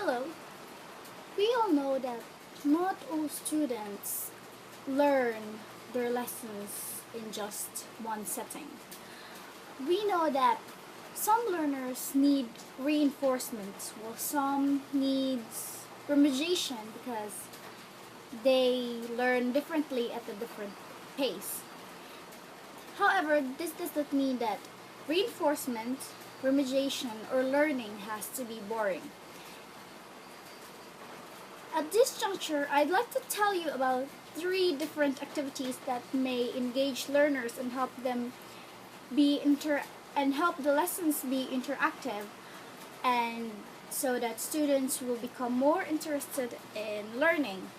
Hello. We all know that not all students learn their lessons in just one setting. We know that some learners need reinforcement while some needs remediation because they learn differently at a different pace. However, this does not mean that reinforcement, remediation, or learning has to be boring. At this juncture, I'd like to tell you about three different activities that may engage learners and help the lessons be interactive, and so that students will become more interested in learning.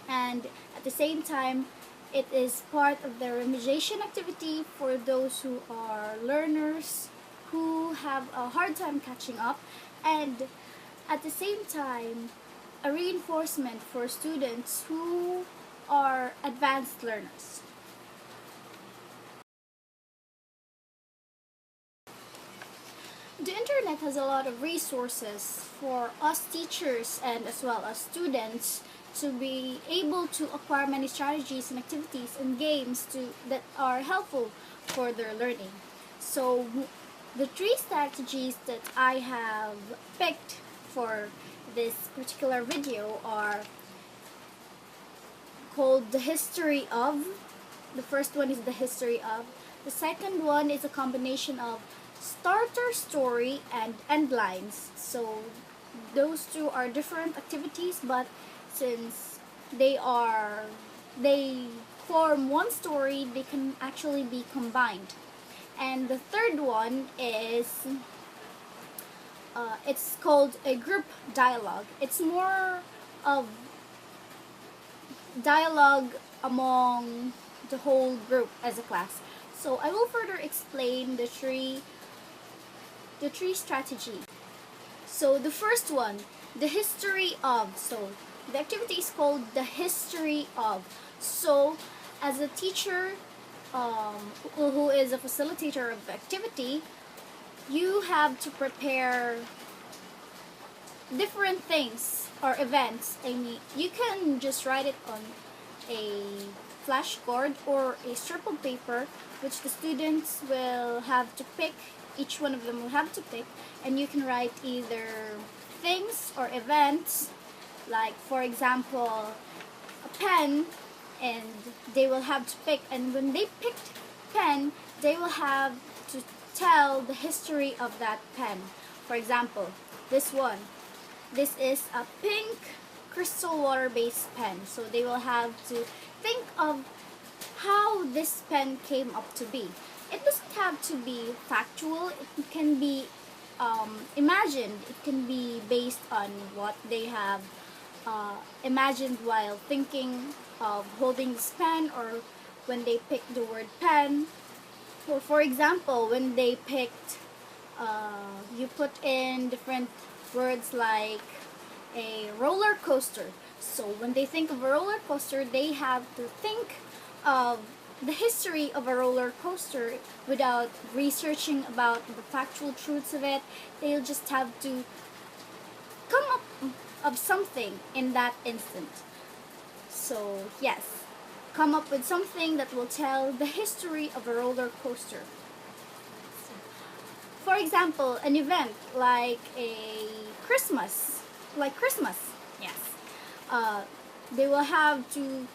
And at the same time, it is part of the remediation activity for those who are learners who have a hard time catching up, and at the same time, a reinforcement for students who are advanced learners. The internet has a lot of resources for us teachers and as well as students to be able to acquire many strategies and activities and games that are helpful for their learning. So the three strategies that I have picked for this particular video are called the history of. The first one is the history of. The second one is a combination of starter story and end lines. So those two are different activities, but since they form one story, they can actually be combined. And the third one is it's called a group dialogue. It's more of dialogue among the whole group as a class. So I will further explain the three strategies. So the first one, the history of. So the activity is called the history of. So as a teacher who is a facilitator of the activity, you have to prepare different things or events. I mean, you can just write it on a flashcard or a strip of paper, which the students will have to pick. Each one of them will have to pick, and you can write either things or events, like for example, a pen, and they will have to pick. And when they picked pen, they will have to tell the history of that pen. For example, this one. This is a pink crystal water-based pen. So they will have to think of how this pen came up to be. It doesn't have to be factual. It can be imagined. It can be based on what they have imagined while thinking of holding this pen, or when they picked the word pen. Or for example, when they picked, you put in different words like a roller coaster. So when they think of a roller coaster, they have to think of the history of a roller coaster without researching about the factual truths of it. They'll just have to come up of something in that instant. So yes, come up with something that will tell the history of a roller coaster. For example, an event like Christmas, yes. They will have to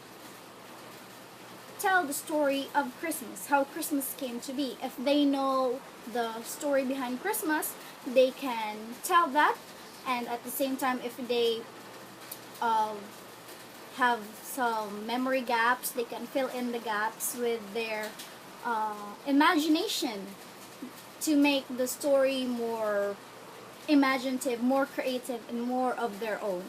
tell the story of Christmas, how Christmas came to be. If they know the story behind Christmas, they can tell that, and at the same time, if they have some memory gaps, they can fill in the gaps with their imagination to make the story more imaginative, more creative, and more of their own.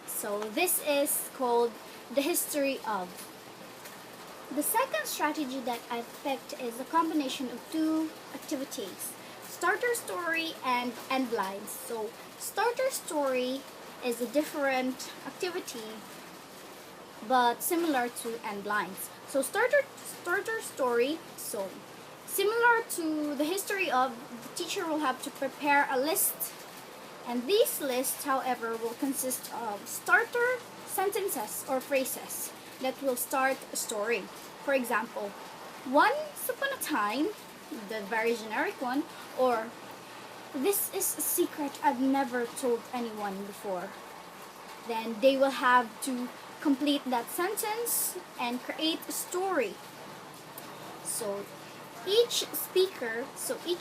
So this is called the history of. The second strategy that I've picked is a combination of two activities, starter story and end lines. So starter story is a different activity but similar to end lines. So starter story, so similar to the history of, the teacher will have to prepare a list And these lists, however, will consist of starter sentences or phrases that will start a story. For example, once upon a time, the very generic one, or this is a secret I've never told anyone before. Then they will have to complete that sentence and create a story. So each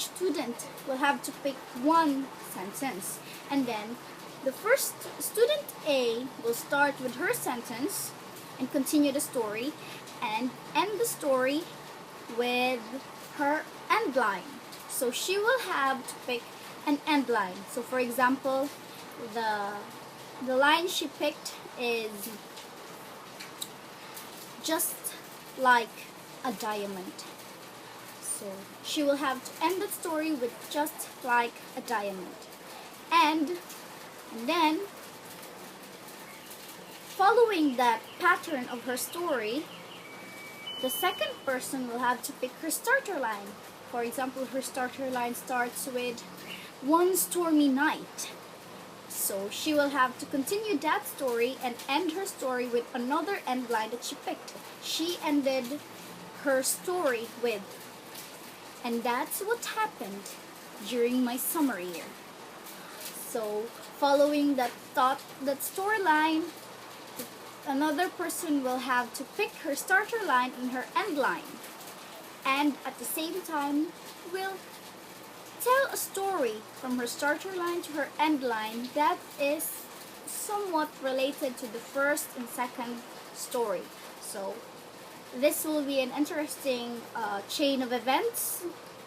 student will have to pick one sentence. And then the first student A will start with her sentence and continue the story and end the story with her end line. So she will have to pick an end line. So for example, the line she picked is just like a diamond. So she will have to end the story with just like a diamond. And then, following that pattern of her story, the second person will have to pick her starter line. For example, her starter line starts with one stormy night. So she will have to continue that story and end her story with another end line that she picked. She ended her story with, and that's what happened during my summer year. So following that storyline, another person will have to pick her starter line and her end line. And at the same time, will tell a story from her starter line to her end line that is somewhat related to the first and second story. So this will be an interesting chain of events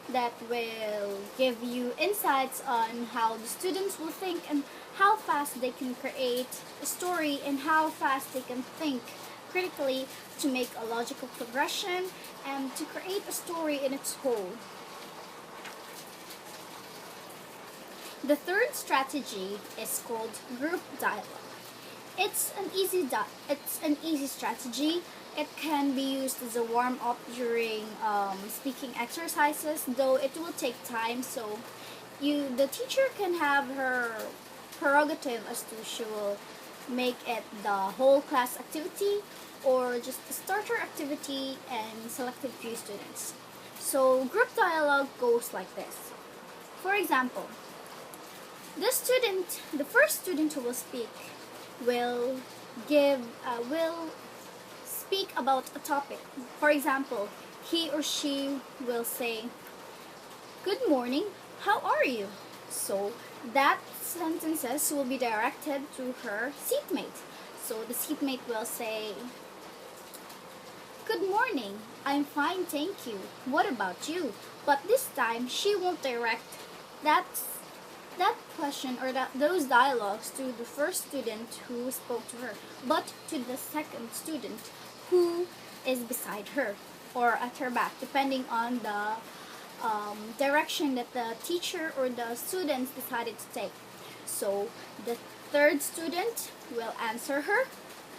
that will give you insights on how the students will think and how fast they can create a story and how fast they can think critically to make a logical progression and to create a story in its whole. The third strategy is called group dialogue. It's an easy strategy. It can be used as a warm-up during speaking exercises, though it will take time. So the teacher can have her prerogative as to she will make it the whole class activity or just a starter activity and selected few students. So group dialogue goes like this. For example, the first student who will speak will speak about a topic. For example, he or she will say, "Good morning, how are you?" So that sentences will be directed to her seatmate. So the seatmate will say, "Good morning, I'm fine, thank you. What about you?" But this time, she won't direct that question or those dialogues to the first student who spoke to her, but to the second student who is beside her or at her back, depending on the direction that the teacher or the students decided to take. So the third student will answer her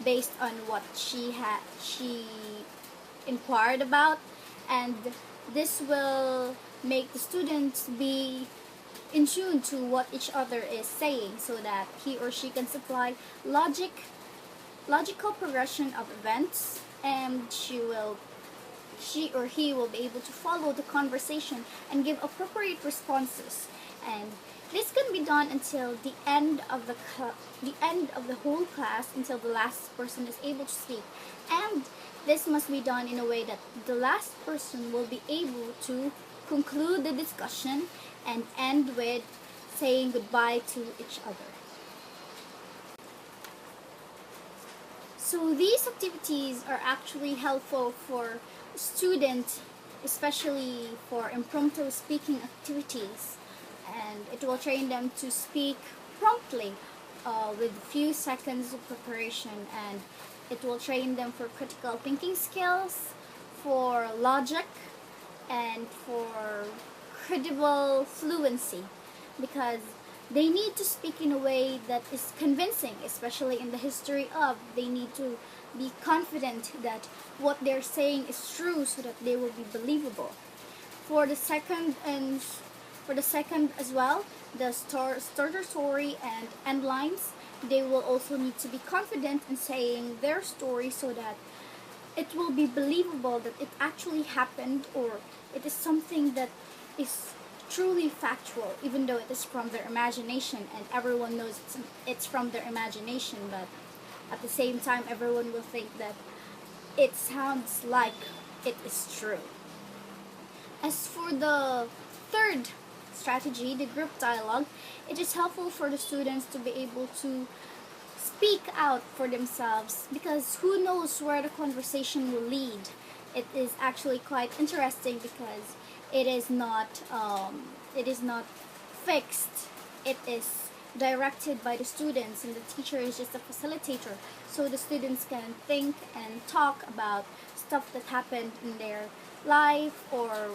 based on what she inquired about, and this will make the students be in tune to what each other is saying so that he or she can supply logical progression of events, and she or he will be able to follow the conversation and give appropriate responses. And this can be done until the end of the whole class, until the last person is able to speak. And this must be done in a way that the last person will be able to conclude the discussion and end with saying goodbye to each other. So these activities are actually helpful for students, especially for impromptu speaking activities, and it will train them to speak promptly with few seconds of preparation, and it will train them for critical thinking skills, for logic, and for credible fluency, because they need to speak in a way that is convincing, especially in the history of. They need to be confident that what they're saying is true so that they will be believable. For the second and For the second as well, the starter story and end lines, they will also need to be confident in saying their story so that it will be believable that it actually happened, or it is something that is truly factual, even though it is from their imagination and everyone knows it's from their imagination, but at the same time everyone will think that it sounds like it is true. As for the third strategy, the group dialogue, it is helpful for the students to be able to speak out for themselves, because who knows where the conversation will lead. It is actually quite interesting because it is not fixed. It is directed by the students, and the teacher is just a facilitator, so the students can think and talk about stuff that happened in their life or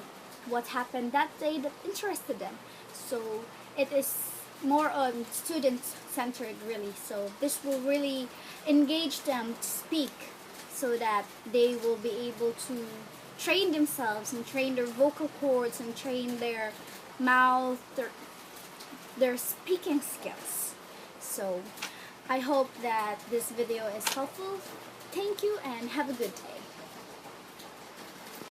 what happened that day that interested them. So it is more on student centered, really. So this will really engage them to speak so that they will be able to train themselves and train their vocal cords and train their mouth, their speaking skills. So I hope that this video is helpful. Thank you and have a good day.